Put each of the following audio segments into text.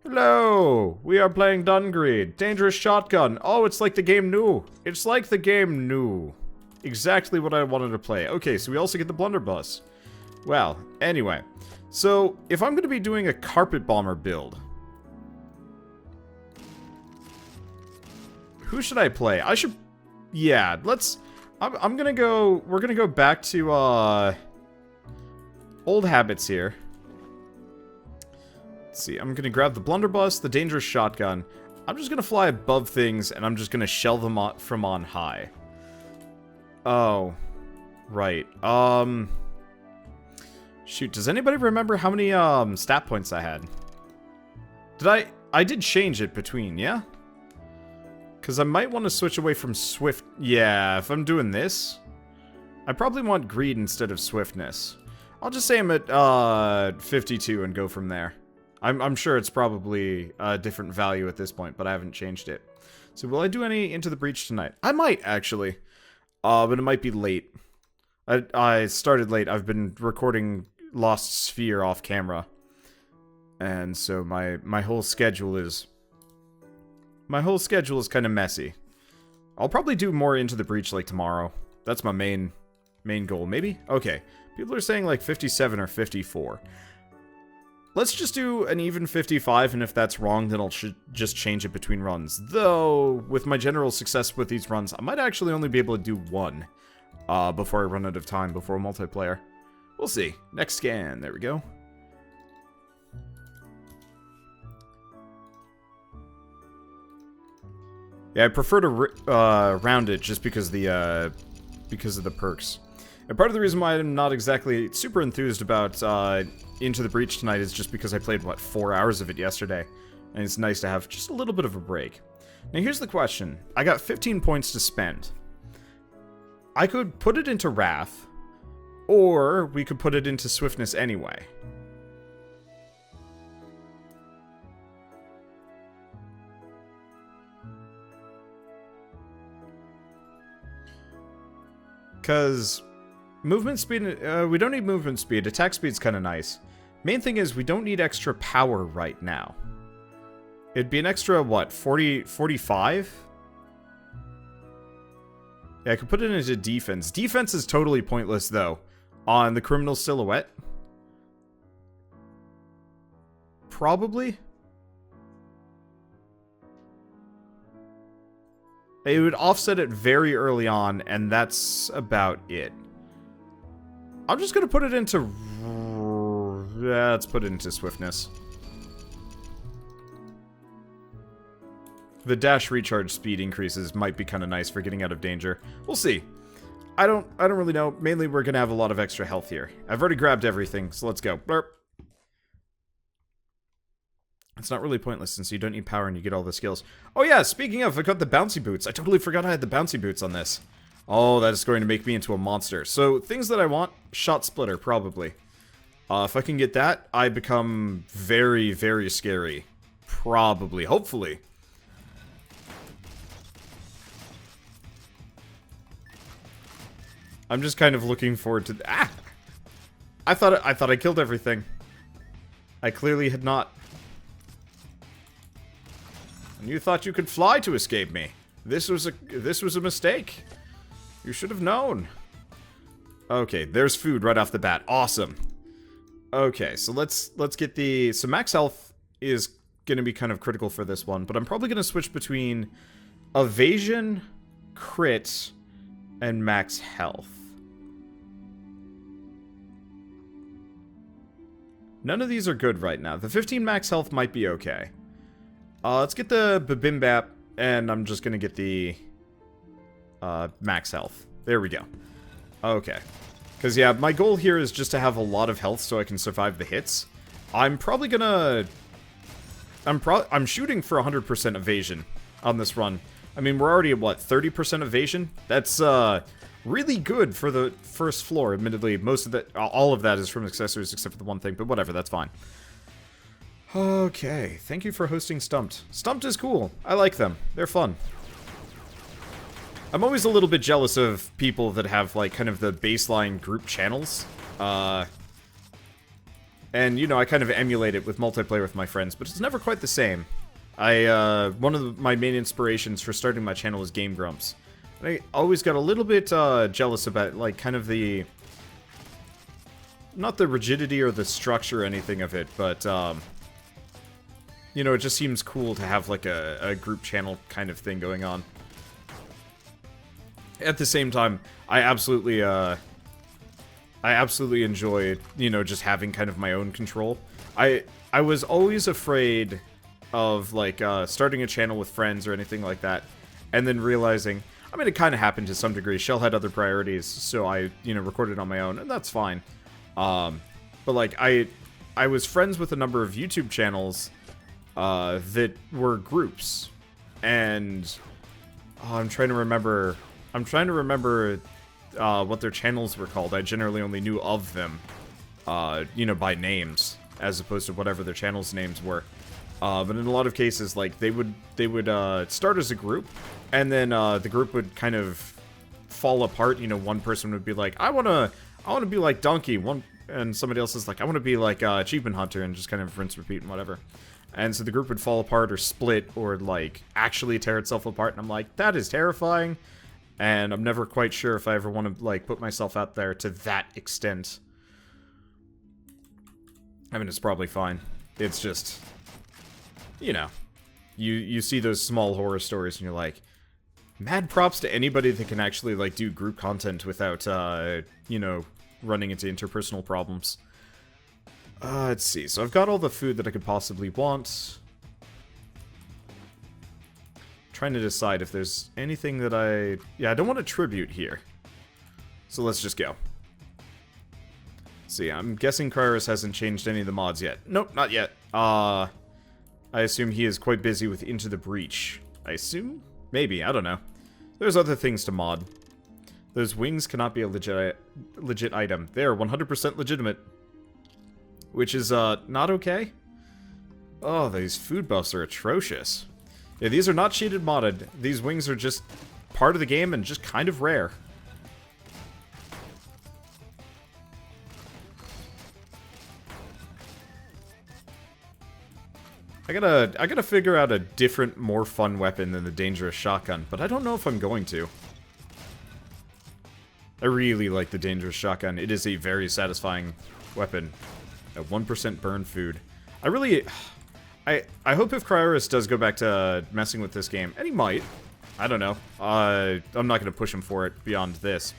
Hello! We are playing Dungreed. Dangerous shotgun. Oh, it's like the game new. It's like the game new. Exactly what I wanted to play. Okay, so we also get the blunderbuss. Well, anyway. So, if I'm going to be doing a carpet bomber build, who should I play? I should... Yeah, let's... I'm gonna go... We're gonna go back to, old habits here. Let's see, I'm gonna grab the blunderbuss, the dangerous shotgun. I'm just gonna fly above things, and I'm just gonna shell them from on high. Oh. Right. Shoot, does anybody remember how many, stat points I had? I did change it between, yeah? Because I might want to switch away from swift... Yeah, if I'm doing this, I probably want greed instead of swiftness. I'll just say I'm at, 52 and go from there. I'm sure it's probably a different value at this point, but I haven't changed it. So will I do any Into the Breach tonight? I might, actually. But it might be late. I started late. I've been recording Lost Sphere off camera. And so my whole schedule is... My whole schedule is kind of messy. I'll probably do more Into the Breach like tomorrow. That's my main goal. Maybe? Okay. People are saying like 57 or 54. Let's just do an even 55, and if that's wrong, then I'll just change it between runs. Though, with my general success with these runs, I might actually only be able to do one before I run out of time before multiplayer. We'll see. Next scan. There we go. Yeah, I prefer to round it just because of the perks. And part of the reason why I'm not exactly super enthused about Into the Breach tonight is just because I played, what, 4 hours of it yesterday. And it's nice to have just a little bit of a break. Now here's the question. I got 15 points to spend. I could put it into Wrath, or we could put it into Swiftness anyway. Because movement speed, we don't need movement speed. Attack speed's kind of nice. Main thing is we don't need extra power right now. It'd be an extra, what, 45? Yeah, I could put it into defense. Defense is totally pointless, though, on the criminal silhouette. Probably. It would offset it very early on, and that's about it. I'm just gonna put it into... Yeah, let's put it into swiftness. The dash recharge speed increases might be kind of nice for getting out of danger. We'll see. I don't really know. Mainly, we're gonna have a lot of extra health here. I've already grabbed everything, so let's go. Blurp. It's not really pointless since you don't need power and you get all the skills. Oh yeah, speaking of, I got the bouncy boots. I totally forgot I had the bouncy boots on this. Oh, that is going to make me into a monster. So, things that I want, shot splitter, probably. If I can get that, I become very, very scary. Probably. Hopefully. I'm just kind of looking forward to... Ah! I thought I killed everything. I clearly had not. And you thought you could fly to escape me. This was a mistake. You should have known. Okay, there's food right off the bat. Awesome. Okay, so let's get the... So max health is going to be kind of critical for this one, but I'm probably going to switch between evasion, crit, and max health. None of these are good right now. The 15 max health might be okay. Let's get the bibimbap, and I'm just going to get the max health. There we go. Okay. Because, yeah, my goal here is just to have a lot of health so I can survive the hits. I'm probably gonna... I'm shooting for 100% evasion on this run. I mean, we're already at, what, 30% evasion? That's, really good for the first floor, admittedly. Most of that... All of that is from accessories except for the one thing, but whatever, that's fine. Okay, thank you for hosting Stumped. Stumped is cool. I like them. They're fun. I'm always a little bit jealous of people that have, like, kind of the baseline group channels. And, you know, I kind of emulate it with multiplayer with my friends, but it's never quite the same. One of my main inspirations for starting my channel is Game Grumps. And I always got a little bit, jealous about, like, kind of the... Not the rigidity or the structure or anything of it, but, you know, it just seems cool to have, like, a group channel kind of thing going on. At the same time, I absolutely enjoy, you know, just having kind of my own control. I was always afraid of, like, starting a channel with friends or anything like that, and then realizing, I mean, it kind of happened to some degree. Shell had other priorities, so I, you know, recorded on my own, and that's fine. But, like, I was friends with a number of YouTube channels, that were groups, and, I'm trying to remember what their channels were called. I generally only knew of them, you know, by names, as opposed to whatever their channels' names were. But in a lot of cases, like, they would start as a group, and then, the group would kind of fall apart. You know, one person would be like, I wanna be like Donkey, and somebody else is like, I wanna be like, Achievement Hunter, and just kind of rinse, repeat, and whatever. And so the group would fall apart, or split, or, like, actually tear itself apart, and I'm like, that is terrifying. And I'm never quite sure if I ever want to, like, put myself out there to that extent. I mean, it's probably fine. It's just, you know, you see those small horror stories and you're like, mad props to anybody that can actually, like, do group content without, you know, running into interpersonal problems. Let's see. So I've got all the food that I could possibly want. Trying to decide if there's anything that yeah, I don't want a tribute here. So let's just go. See, I'm guessing Cryrus hasn't changed any of the mods yet. Nope, not yet. I assume he is quite busy with Into the Breach. I assume? Maybe, I don't know. There's other things to mod. Those wings cannot be a legit item. They are 100% legitimate. Which is, not okay. Oh, these food buffs are atrocious. Yeah, these are not cheated modded. These wings are just part of the game and just kind of rare. I gotta figure out a different, more fun weapon than the dangerous shotgun, but I don't know if I'm going to. I really like the dangerous shotgun. It is a very satisfying weapon. At 1% burn food. I hope if Cryrus does go back to messing with this game, and he might, I don't know, I'm not going to push him for it beyond this.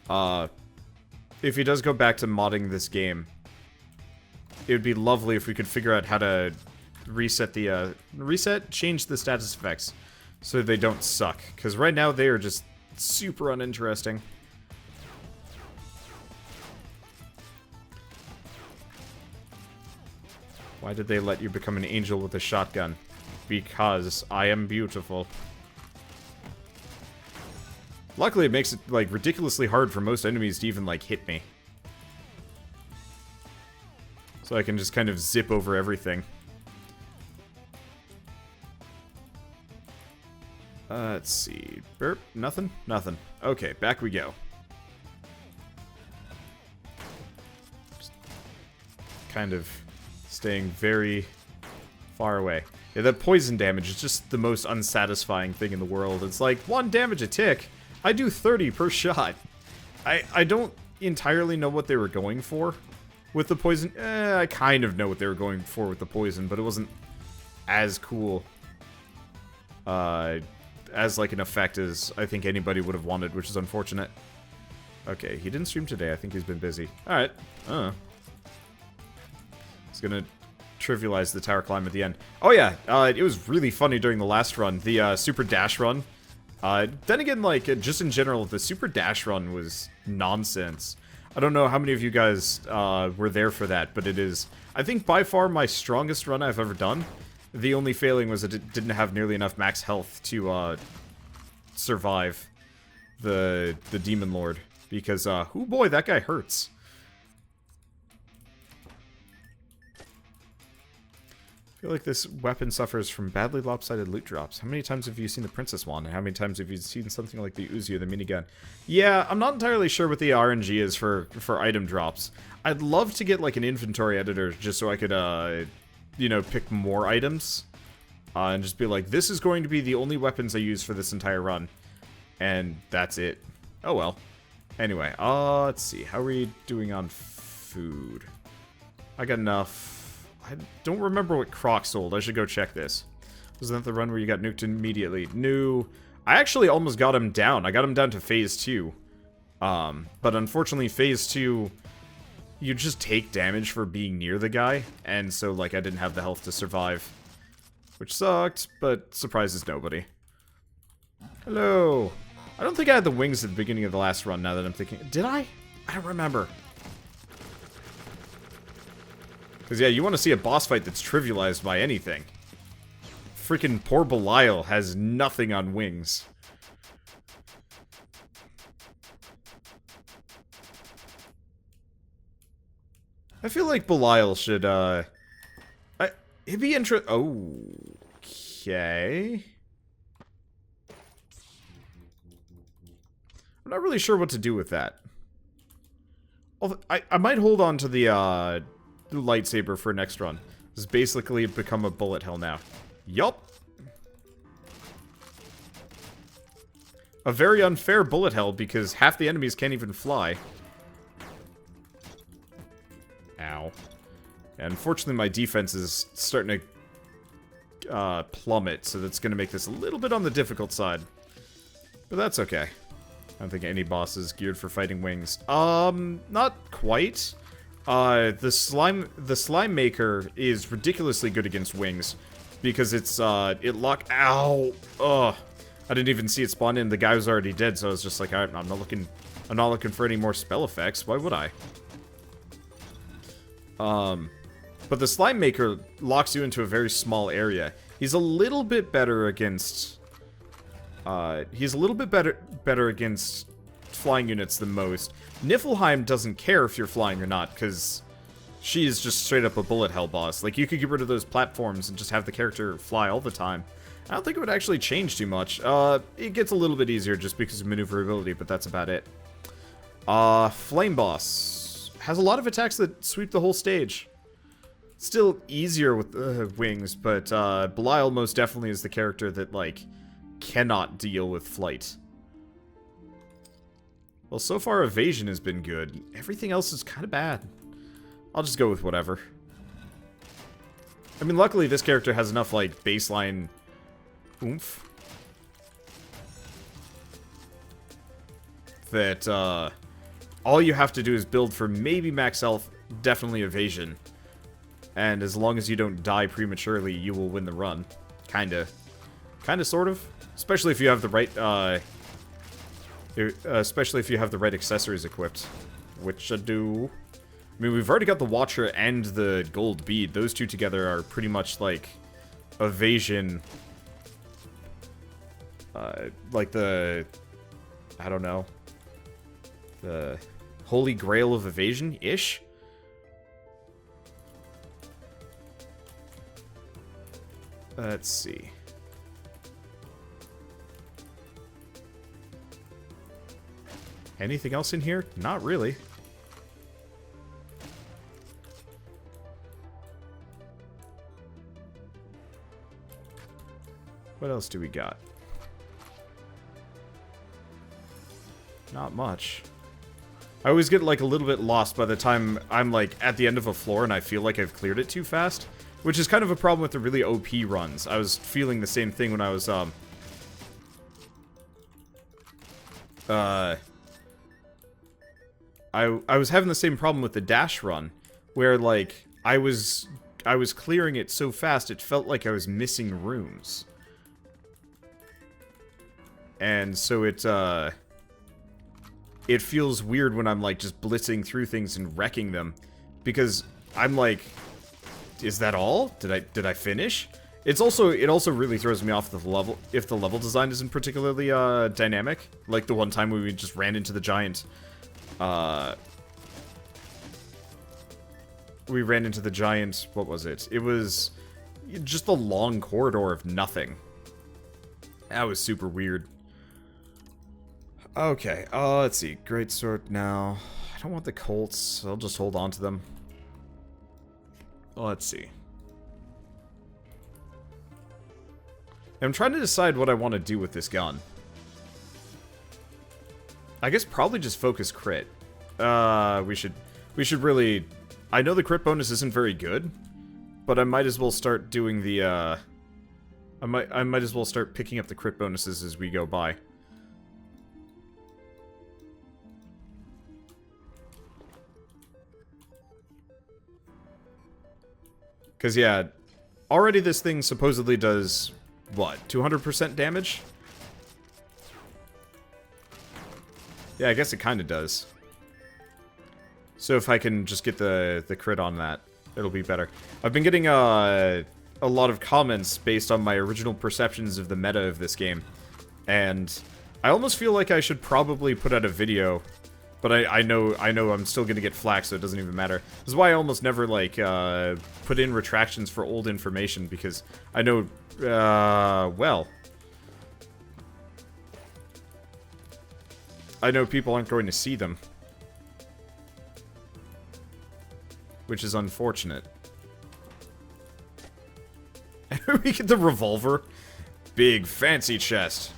If he does go back to modding this game, it would be lovely if we could figure out how to reset the, change the status effects so they don't suck, because right now they are just super uninteresting. Why did they let you become an angel with a shotgun? Because I am beautiful. Luckily, it makes it, like, ridiculously hard for most enemies to even, like, hit me. So I can just kind of zip over everything. Let's see. Burp. Nothing? Nothing. Okay, back we go. Just kind of staying very far away. Yeah, that poison damage is just the most unsatisfying thing in the world. It's like, 1 damage a tick. I do 30 per shot. I don't entirely know what they were going for with the poison. I kind of know what they were going for with the poison, but it wasn't as cool as, like, an effect as I think anybody would have wanted, which is unfortunate. Okay, he didn't stream today. I think he's been busy. Alright. It's gonna trivialize the tower climb at the end. Oh yeah, it was really funny during the last run, the super dash run. Then again, like, just in general, the super dash run was nonsense. I don't know how many of you guys were there for that, but it is, I think, by far my strongest run I've ever done. The only failing was that it didn't have nearly enough max health to survive the Demon Lord. Because, oh boy, that guy hurts. feel like this weapon suffers from badly lopsided loot drops. How many times have you seen the Princess Wand, and how many times have you seen something like the Uzi or the minigun? Yeah, I'm not entirely sure what the RNG is for item drops. I'd love to get, like, an inventory editor just so I could, you know, pick more items. And just be like, this is going to be the only weapons I use for this entire run. And that's it. Oh well. Anyway, let's see. How are we doing on food? I got enough. I don't remember what Croc sold. I should go check this. Wasn't that the run where you got nuked immediately? No. I actually almost got him down. I got him down to phase 2. But unfortunately, phase 2, you just take damage for being near the guy. And so, like, I didn't have the health to survive. Which sucked, but surprises nobody. Hello. I don't think I had the wings at the beginning of the last run, now that I'm thinking. Did I? I don't remember. Because, yeah, you want to see a boss fight that's trivialized by anything. Freaking poor Belial has nothing on wings. I feel like Belial should, it'd be Okay. I'm not really sure what to do with that. I might hold on to the lightsaber for next run. It's basically become a bullet hell now. Yup. A very unfair bullet hell because half the enemies can't even fly. Ow. And unfortunately, my defense is starting to plummet, so that's going to make this a little bit on the difficult side. But that's okay. I don't think any boss is geared for fighting wings. Not quite. The slime maker is ridiculously good against wings because it's Ow! Ugh! I didn't even see it spawn in. The guy was already dead, so I was just like, I'm not looking for any more spell effects. Why would I? But the slime maker locks you into a very small area. He's a little bit better against better against flying units than most. Niflheim doesn't care if you're flying or not, because she is just straight up a bullet hell boss. Like, you could get rid of those platforms and just have the character fly all the time. I don't think it would actually change too much. It gets a little bit easier just because of maneuverability, but that's about it. Flame Boss has a lot of attacks that sweep the whole stage. Still easier with wings, but Belial most definitely is the character that, like, cannot deal with flight. Well, so far evasion has been good. Everything else is kind of bad. I'll just go with whatever. I mean, luckily this character has enough, like, baseline oomph that all you have to do is build for maybe max health, definitely evasion. And as long as you don't die prematurely, you will win the run. Kinda, sort of. Especially if you have the right, accessories equipped. Which I do. I mean, we've already got the Watcher and the gold bead. Those two together are pretty much like evasion. Like the, I don't know, the holy grail of evasion-ish? Let's see. Anything else in here? Not really. What else do we got? Not much. I always get, like, a little bit lost by the time I'm, like, at the end of a floor and I feel like I've cleared it too fast. Which is kind of a problem with the really OP runs. I was feeling the same thing when I was, I was having the same problem with the dash run, where, like, I was clearing it so fast it felt like I was missing rooms. And so it feels weird when I'm, like, just blitzing through things and wrecking them, because I'm like, is that all? Did I finish? It also really throws me off the level if the level design isn't particularly dynamic. Like the one time we just ran into the giant. We ran into the giant. What was it? It was just a long corridor of nothing. That was super weird. Okay, let's see. Greatsword now. I don't want the Colts. I'll just hold on to them. Let's see. I'm trying to decide what I want to do with this gun. I guess probably just focus crit. We should really... I know the crit bonus isn't very good, but I might as well start doing the, I might as well start picking up the crit bonuses as we go by. Because, yeah, already this thing supposedly does, what, 200% damage? Yeah, I guess it kind of does. So if I can just get the crit on that, it'll be better. I've been getting a lot of comments based on my original perceptions of the meta of this game. And I almost feel like I should probably put out a video, but I know I'm still gonna get flack, so it doesn't even matter. This is why I almost never, like, put in retractions for old information, because I know, well... I know people aren't going to see them. Which is unfortunate. And we get the revolver. Big, fancy chest.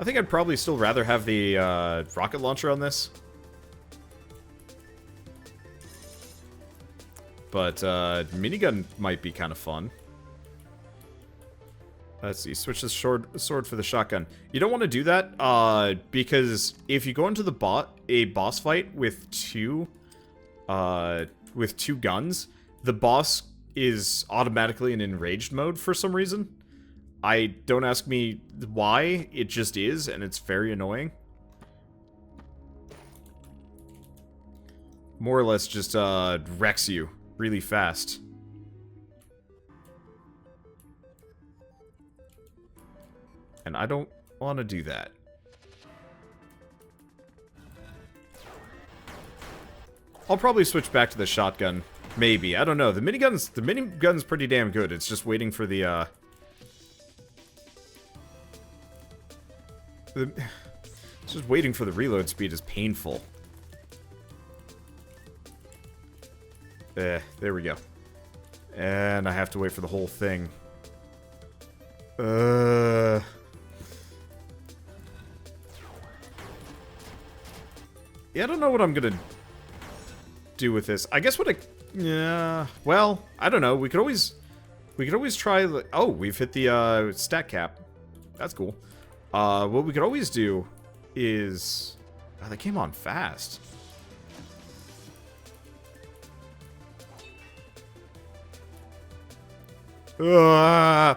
I think I'd probably still rather have the rocket launcher on this. But minigun might be kind of fun. Let's see, switch the sword for the shotgun. You don't want to do that, because if you go into a boss fight with two guns, the boss is automatically in enraged mode for some reason. Don't ask me why, it just is, and it's very annoying. More or less just, wrecks you really fast. And I don't want to do that. I'll probably switch back to the shotgun. Maybe. I don't know. The minigun's pretty damn good. It's just waiting for the, it's just waiting for the reload speed is painful. There we go. And I have to wait for the whole thing. Yeah, I don't know what I'm gonna do with this. I guess yeah, well, I don't know. We could always try the... Oh, we've hit the, stat cap. That's cool. What we could always do is... Oh, they came on fast. Ow.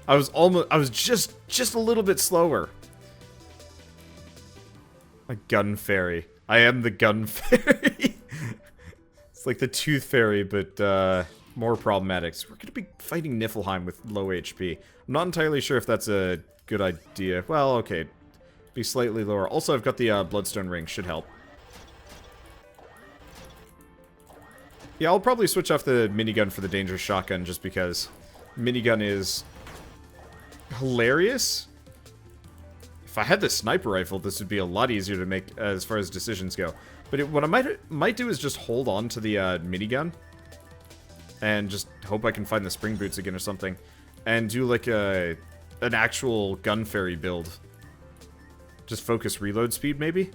I was just a little bit slower. A gun fairy. I am the gun fairy. It's like the tooth fairy, but more problematic. So we're gonna be fighting Niflheim with low HP. I'm not entirely sure if that's a good idea. Well, okay. Be slightly lower. Also, I've got the Bloodstone ring. Should help. Yeah, I'll probably switch off the minigun for the dangerous shotgun just because minigun is hilarious. If I had the sniper rifle, this would be a lot easier to make as far as decisions go. But what I might do is just hold on to the minigun and just hope I can find the spring boots again or something, and do like an actual gun fairy build. Just focus reload speed, maybe.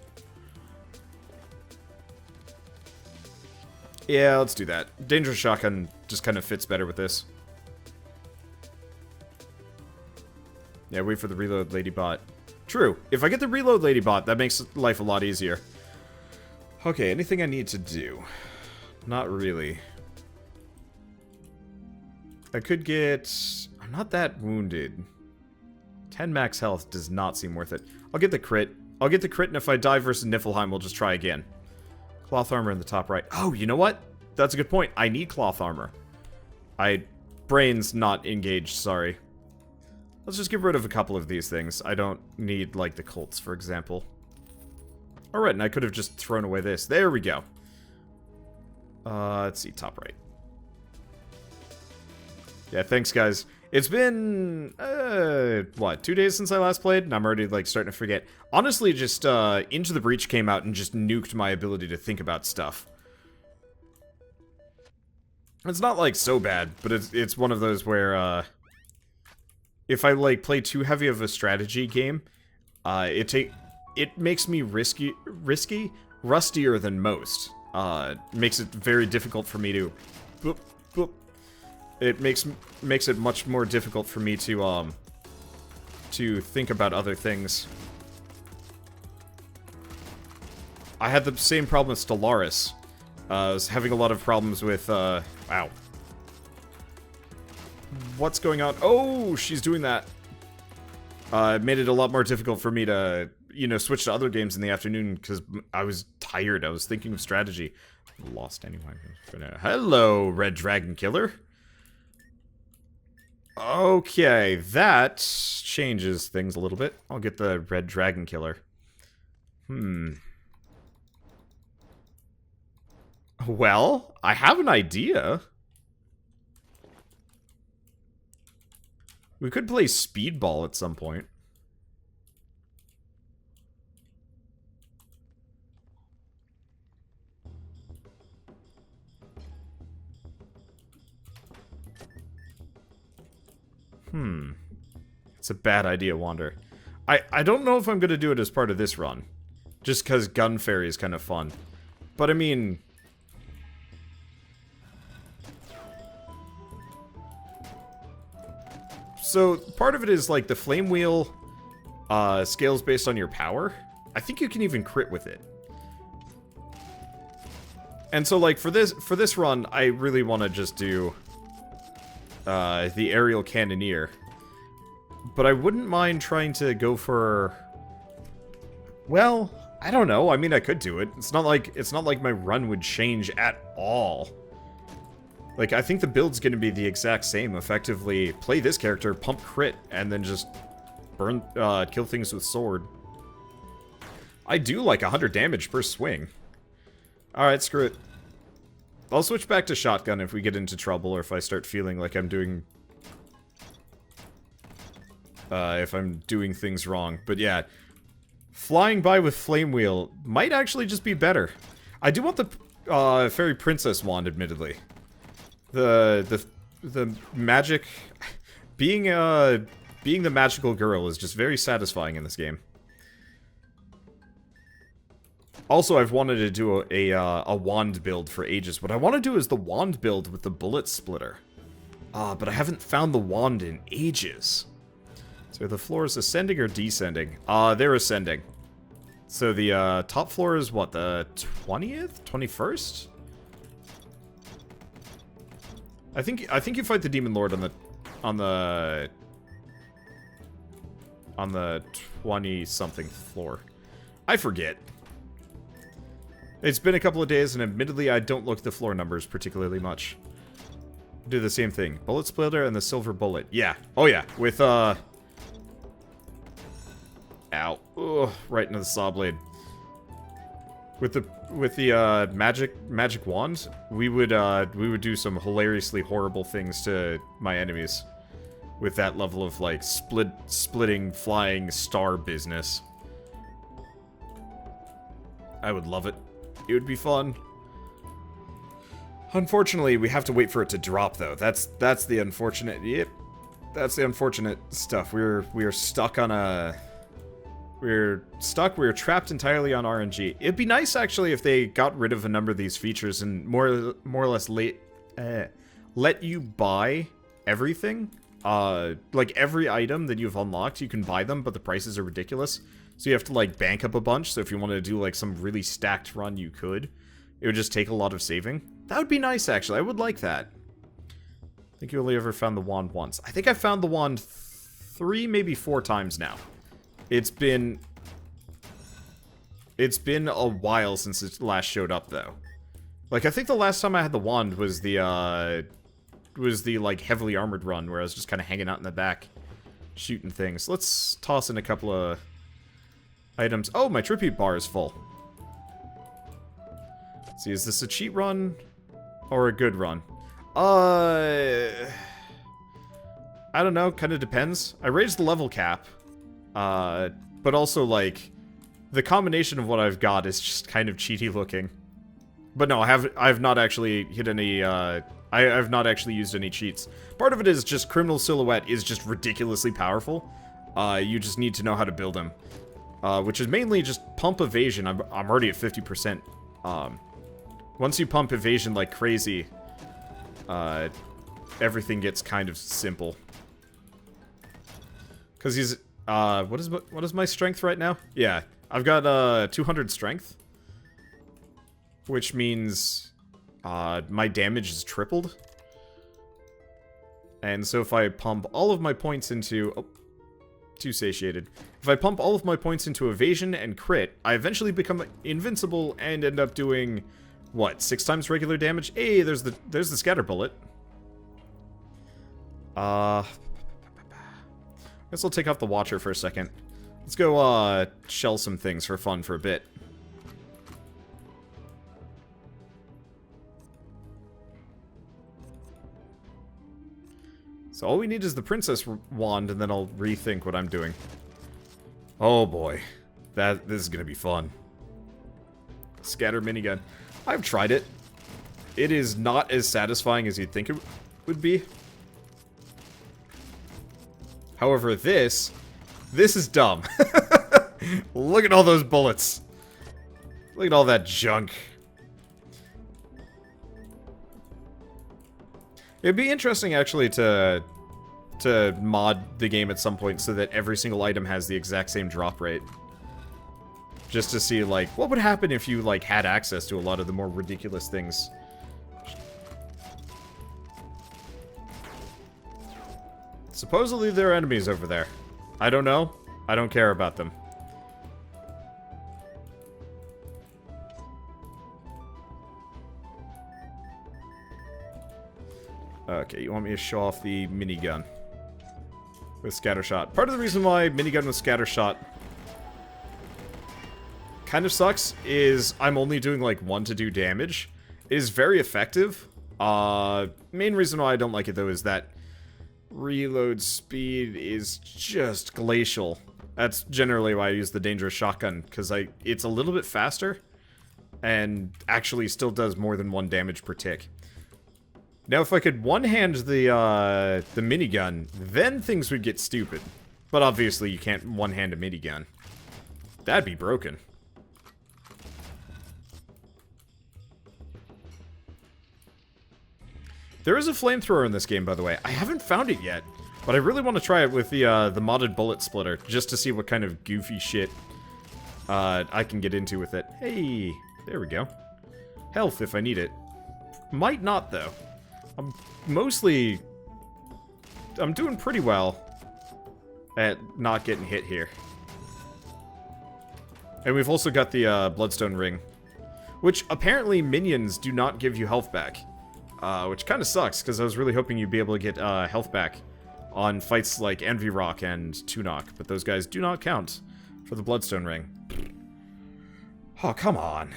Yeah, let's do that. Dangerous shotgun just kind of fits better with this. Yeah, wait for the reload ladybot. True. If I get the reload ladybot, that makes life a lot easier. Okay, anything I need to do? Not really. I could get... I'm not that wounded. 10 max health does not seem worth it. I'll get the crit. I'll get the crit, and if I die versus Niflheim, we'll just try again. Cloth armor in the top right. Oh, you know what? That's a good point. I need cloth armor. Brain's not engaged, sorry. Let's just get rid of a couple of these things. I don't need, like, the Colts, for example. Alright, and I could have just thrown away this. There we go. Let's see, top right. Yeah, thanks, guys. It's been, what, 2 days since I last played? And I'm already, like, starting to forget. Honestly, just, Into the Breach came out and just nuked my ability to think about stuff. It's not, like, so bad, but it's one of those where, if I, like, play too heavy of a strategy game, it makes me rustier than most. Makes it very difficult for me to... Boop, boop. It makes it much more difficult for me to think about other things. I had the same problem with Stellaris. I was having a lot of problems with, wow. What's going on? Oh, she's doing that. It made it a lot more difficult for me to, you know, switch to other games in the afternoon because I was tired. I was thinking of strategy. Lost anyway. Hello, Red Dragon Killer. Okay, that changes things a little bit. I'll get the Red Dragon Killer. Well, I have an idea. We could play Speedball at some point. It's a bad idea, Wander. I don't know if I'm gonna do it as part of this run. Just because Gun Fairy is kind of fun. But I mean... So, part of it is, like, the Flame Wheel scales based on your power. I think you can even crit with it. And so, like, for this run, I really want to just do the Aerial Cannoneer. But I wouldn't mind trying to go for... Well, I don't know. I mean, I could do it. It's not like my run would change at all. Like, I think the build's gonna be the exact same. Effectively, play this character, pump crit, and then just burn, kill things with sword. I do like 100 damage per swing. Alright, screw it. I'll switch back to shotgun if we get into trouble or if I start feeling like I'm doing... if I'm doing things wrong. But yeah, flying by with Flame Wheel might actually just be better. I do want the Fairy Princess wand, admittedly. The magic... Being the magical girl is just very satisfying in this game. Also, I've wanted to do a wand build for ages. What I want to do is the wand build with the bullet splitter. But I haven't found the wand in ages. So the floor is ascending or descending? They're ascending. So the top floor is what, the 20th? 21st? I think you fight the Demon Lord on the 20-something floor. I forget. It's been a couple of days, and admittedly, I don't look at the floor numbers particularly much. Do the same thing. Bullet Splitter and the Silver Bullet. Yeah. Oh, yeah. With, Ow. Ugh, right into the saw blade. With the magic wand, we would do some hilariously horrible things to my enemies. With that level of, like, splitting, flying star business. I would love it. It would be fun. Unfortunately, we have to wait for it to drop, though. That's the unfortunate... Yep. That's the unfortunate stuff. We are stuck on a... We're trapped entirely on RNG. It'd be nice, actually, if they got rid of a number of these features and more or less let you buy everything. Like, every item that you've unlocked, you can buy them, but the prices are ridiculous. So you have to, like, bank up a bunch, so if you wanted to do, like, some really stacked run, you could. It would just take a lot of saving. That would be nice, actually. I would like that. I think you only ever found the wand once. I think I found the wand 3, maybe 4 times now. It's been a while since it last showed up, though. Like, I think the last time I had the wand was the, like, heavily armored run, where I was just kind of hanging out in the back, shooting things. Let's toss in a couple of... items. Oh, my tribute bar is full. Let's see, is this a cheat run? Or a good run? I don't know, kind of depends. I raised the level cap. But also, like, the combination of what I've got is just kind of cheaty looking. But no, I've not actually hit any, I've not actually used any cheats. Part of it is just Criminal Silhouette is just ridiculously powerful. You just need to know how to build him. Which is mainly just pump evasion. I'm already at 50%. Once you pump evasion like crazy, everything gets kind of simple. Because he's, what is my strength right now? Yeah, I've got, 200 strength. Which means, my damage is tripled. And so if I pump all of my points into... Oh, too satiated. If I pump all of my points into evasion and crit, I eventually become invincible and end up doing, what, 6 times regular damage? Hey, there's the scatter bullet. Guess I'll take off the Watcher for a second. Let's go, shell some things for fun for a bit. So all we need is the Princess Wand, and then I'll rethink what I'm doing. Oh boy. This is gonna be fun. Scatter minigun. I've tried it. It is not as satisfying as you'd think it would be. However, this is dumb. Look at all those bullets. Look at all that junk. It'd be interesting, actually, to mod the game at some point so that every single item has the exact same drop rate. Just to see, like, what would happen if you, like, had access to a lot of the more ridiculous things. Supposedly there are enemies over there. I don't know. I don't care about them. Okay, you want me to show off the minigun with scattershot. Part of the reason why minigun with scattershot kind of sucks is I'm only doing like 1 to 2 damage. It is very effective. Main reason why I don't like it though is that reload speed is just glacial. That's generally why I use the dangerous shotgun, because it's a little bit faster and actually still does more than 1 damage per tick. Now, if I could one-hand the minigun, then things would get stupid. But obviously, you can't one-hand a minigun. That'd be broken. There is a flamethrower in this game, by the way. I haven't found it yet, but I really want to try it with the modded bullet splitter, just to see what kind of goofy shit I can get into with it. Hey, there we go. Health if I need it. Might not, though. I'm doing pretty well at not getting hit here. And we've also got the Bloodstone Ring, which apparently minions do not give you health back. Which kind of sucks, because I was really hoping you'd be able to get health back on fights like Envy Rock and Tunok, but those guys do not count for the Bloodstone Ring. Oh, come on.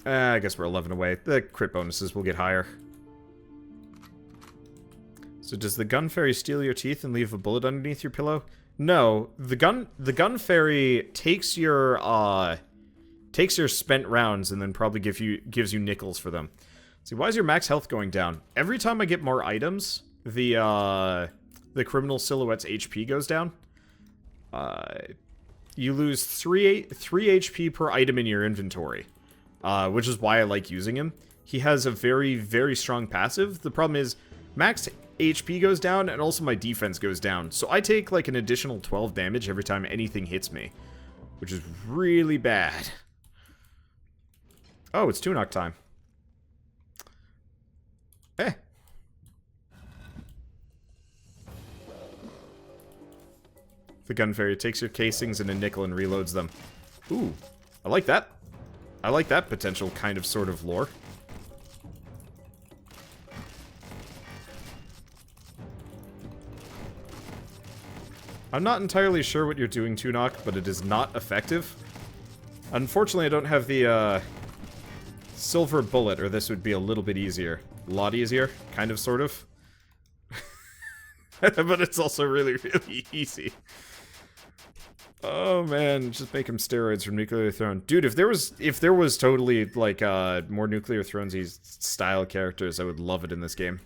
I guess we're 11 away. The crit bonuses will get higher. So does the gun fairy steal your teeth and leave a bullet underneath your pillow? No, the gun fairy takes your spent rounds and then probably gives you nickels for them. See, why is your max health going down? Every time I get more items, the criminal silhouette's HP goes down. You lose 3 HP per item in your inventory. Which is why I like using him. He has a very, very strong passive. The problem is, max HP goes down, and also my defense goes down. So I take, like, an additional 12 damage every time anything hits me. Which is really bad. Oh, it's Tunok time. Eh. The gun fairy takes your casings and a nickel and reloads them. Ooh, I like that. I like that potential kind of sort of lore. I'm not entirely sure what you're doing, Tunok, but it is not effective. Unfortunately, I don't have the Silver bullet, or this would be a little bit easier. A lot easier, kind of, sort of. But it's also really, really easy. Oh man, just make him steroids from Nuclear Throne. Dude, if there was totally, like, more Nuclear Thrones-y style characters, I would love it in this game.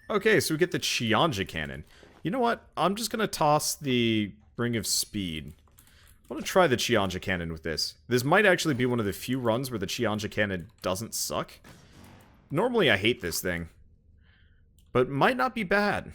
Okay, so we get the Chianja Cannon. You know what? I'm just gonna toss the Ring of Speed. I want to try the Chianja Cannon with this. This might actually be one of the few runs where the Chianja Cannon doesn't suck. Normally I hate this thing. But might not be bad.